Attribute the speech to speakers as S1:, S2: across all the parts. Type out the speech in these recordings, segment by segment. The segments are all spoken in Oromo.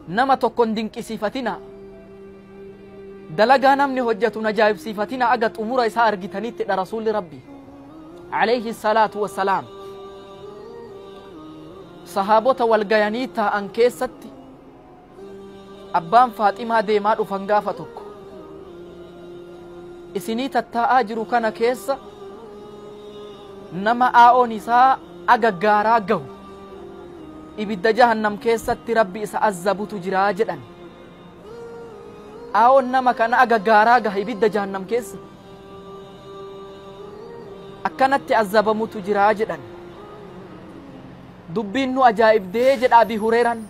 S1: nama tokkon dinqisiifatina dalagaa namni hojjetu najaa'ibsiifatina aga xumura isaa argitanitti dha rasuulli rabbi alayhi salaatu wassalaam sahaabota walgayanii taa'an keessatti abbaan Faaximaa deemaa dhufan gaafa tokko isinii tattaa'aa jiru kana keessa nama aa'oon isaa aga gaaraa gahu ibidda jahannam keessatti rabbi isa azzabutu jiraa jedhan aa'oon nama kana aga gaaraa gaha ibidda jahannam keessa akkanatti azzabamutu jiraa jedhan dubbiin nu ajaa'ibdee jedha Abii Hureeraan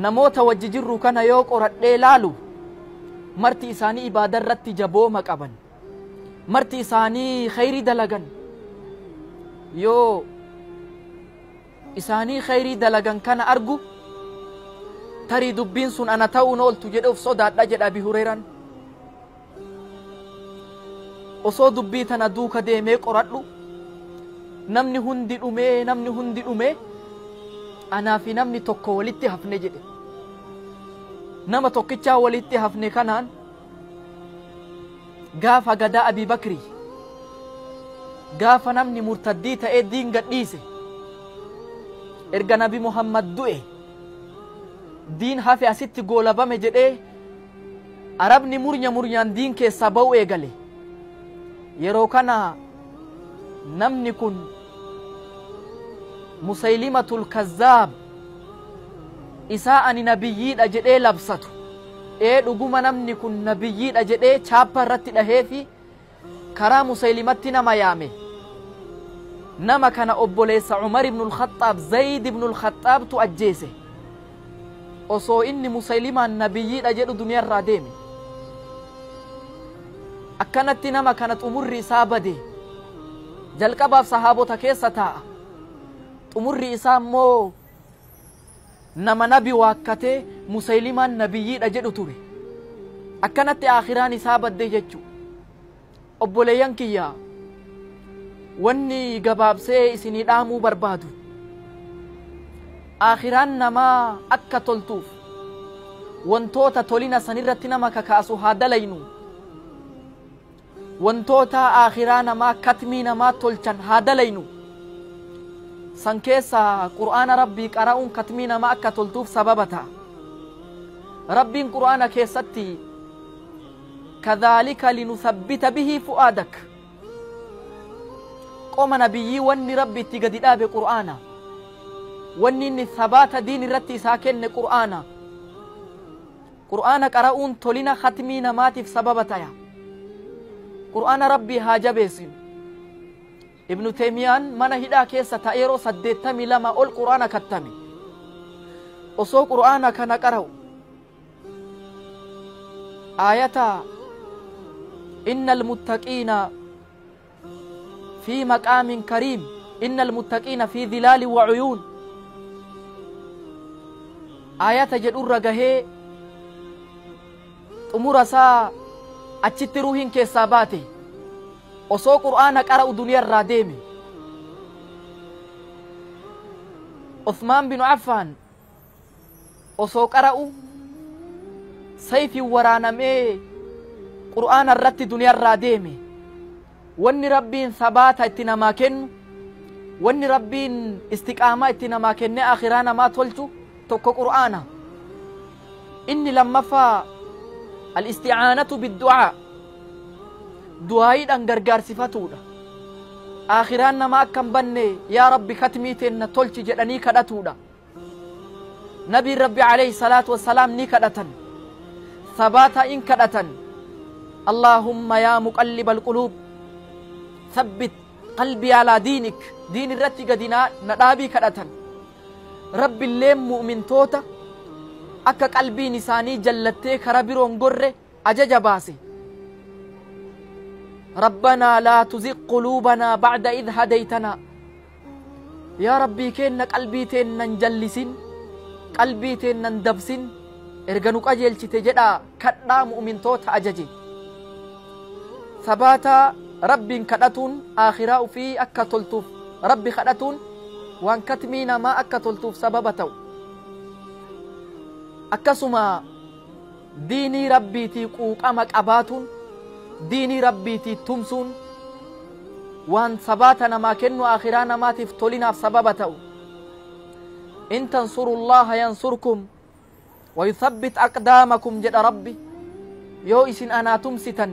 S1: namoota wajji jirru kana yoo qoradhee laalu marti isaanii ibaadaa irratti jabooma qaban marti isaanii khayrii dalagan yoo isaanii khayrii dalagan kana argu tarii dubbiin sun ana ta'uun ooltu jedhe of sodaadha jedha Abii Hureeraan osoo dubbii tana duuka deemee qoradhu namni hundi dhume anaa fi namni tokko walitti hafne jedhe nama tokkichaa walitti hafne kanaan gaafa gadaa Abii Bakrii gaafa namni murtaddii ta'ee diin gadhiise erga Nabi Muhammad du'e diin hafe asitti goolabame jedhee arabni muryaan diin keessaa ba'u eegale yeroo kana namni kun Musaylimatul Kazzaab isaa ani nabiyyiidha jedhee labsatu dhuguma namni kun nabiyyiidha jedhee chaappa irratti dhahee fi karaa Musaylimatti nama yaame nama kana obboleessa Umar ibn al-Khattaab Zayd ibn al-Khattaab tu ajjeese osoo inni Musaylimaan nabiyyiidha jedhu duniyaarraa deeme akkanatti nama kana xumurri isaa bade jalqabaaf sahaabota keessa taa'a xumurri isaa immoo nama nabi waakkatee Musaylimaan nabiyyiidha jedhu ture akkanatti aakhiraan isaa badde jechu obboleeyyan kiyya wanni gabaabsee isinii dhaamuu barbaadu aakhiraan namaa akka toltuuf wantoota tolina sanirratti nama kakaasu haa dalaynu wantoota aakhiraa namaa katmii namaa tolchan haa dalaynu san keessa qur'aana rabbii qara'uun katmii namaa akka toltuuf sababa ta'a rabbiin qur'aana keessatti kadhaalika linuthabbita bihi fu'aadak qoma nabiyyii wanni rabbi itti gadi dhaabe qur'aana wanni inni thabaata diin irratti isaa kenne qur'aana qara'uun tolina katmii namaatiif sababa ta'a qur'aana rabbii haa jabeessinu ibnu Teemiyaan mana hidhaa keessa ta'e yeroo 82 ol qur'aana kattame osoo qur'aana kana qara'u ayata innal muttaqiina fi maqaamin kariim innal muttaqiina fi dhilaali wa uyuun ayata jedhurra gahee xumura isaa achitti ruuhiin keessaa baate osoo qur'aana qara'u duniyaarraa deeme Uthmaan bin Affaan osoo qara'u sayfiin waraanamee qur'aana irratti duniyaarraa deeme wanni rabbiin sabaata itti namaa kennu wanni rabbiin istiqaamaa itti namaa kenne akhiraa namaa tolchu tokko qur'aana inni lammaffaa al-isti'aanatu bid-du'aa du'aayiidhaan gargaarsifatuudha akhiraan nama akkam banne yaa rabbi katmii teenna tolchi jedhanii kadhatuudha nabiin rabbi alayhi salaatu wassalaam ni kadhatan sabaata in kadhatan allahumma yaa muqallibal quluub thabbit qalbii alaa diinik diin irratti gadinaa na dhaabii kadhatan rabbi illee mu'mintoota akka qalbiin isaanii jallattee kara biroon gorre ajaja baase ربنا لا تزغ قلوبنا بعد إذ هديتنا يا ربي كينا قلبي تينا نجلسين قلبي تينا ندبسين ارغنوك أجل تجدا كدنا مؤمن توت أججي ثباتا ربي كدتون آخراء في أكا تلتوف ربي كدتون وان كتمينا ما أكا تلتوف سببتو akkasuma diinii rabbiitii quuqama qabaatuun diinii rabbiitii tumsuun waan sabaata namaa kennu akhiraa namaatiif tolinaaf sababa ta'u in tansurullaha yansurkum ويثبت أقدامكم جد ربي يو إسن أنا تمسيتن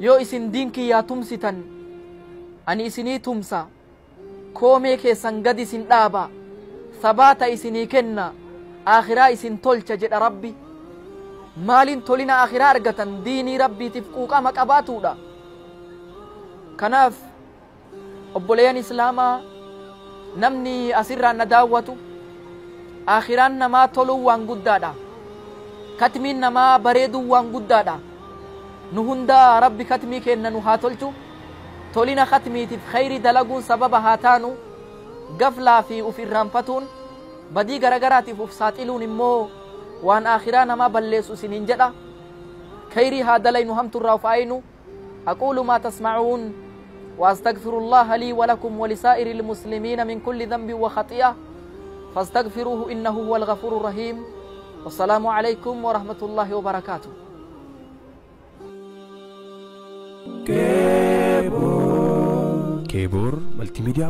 S1: يو إسن دينك يا تمسيتن أني إسني تمسا كومي كيسن قد إسن دابا ثبات إسني كنا آخرا إسن تلچ جد ربي مال تولنا آخرا أرغتن ديني ربي تفقوق أمك أباتو دا كناف أبوليان إسلاما نمني أسرا نداوتو آخران نما تولو وان قدادا كتمين نما بريدو وان قدادا نهندا ربي كتمي كينا نها تولچو تولينا ختمي تف خير دلقون سبب هاتانو قفلا في أفر رامفتون بدي غرغراتي ففساتلون امو وان آخران نما بلسو سنين جدا خيري هذا لين همت الرافعين أقول ما تسمعون وأستغفر الله لي ولكم ولسائر المسلمين من كل ذنب وخطيئة فاستغفروه إنه هو الغفور الرحيم والسلام عليكم ورحمة الله وبركاته.
S2: كيبور ملتي ميديا.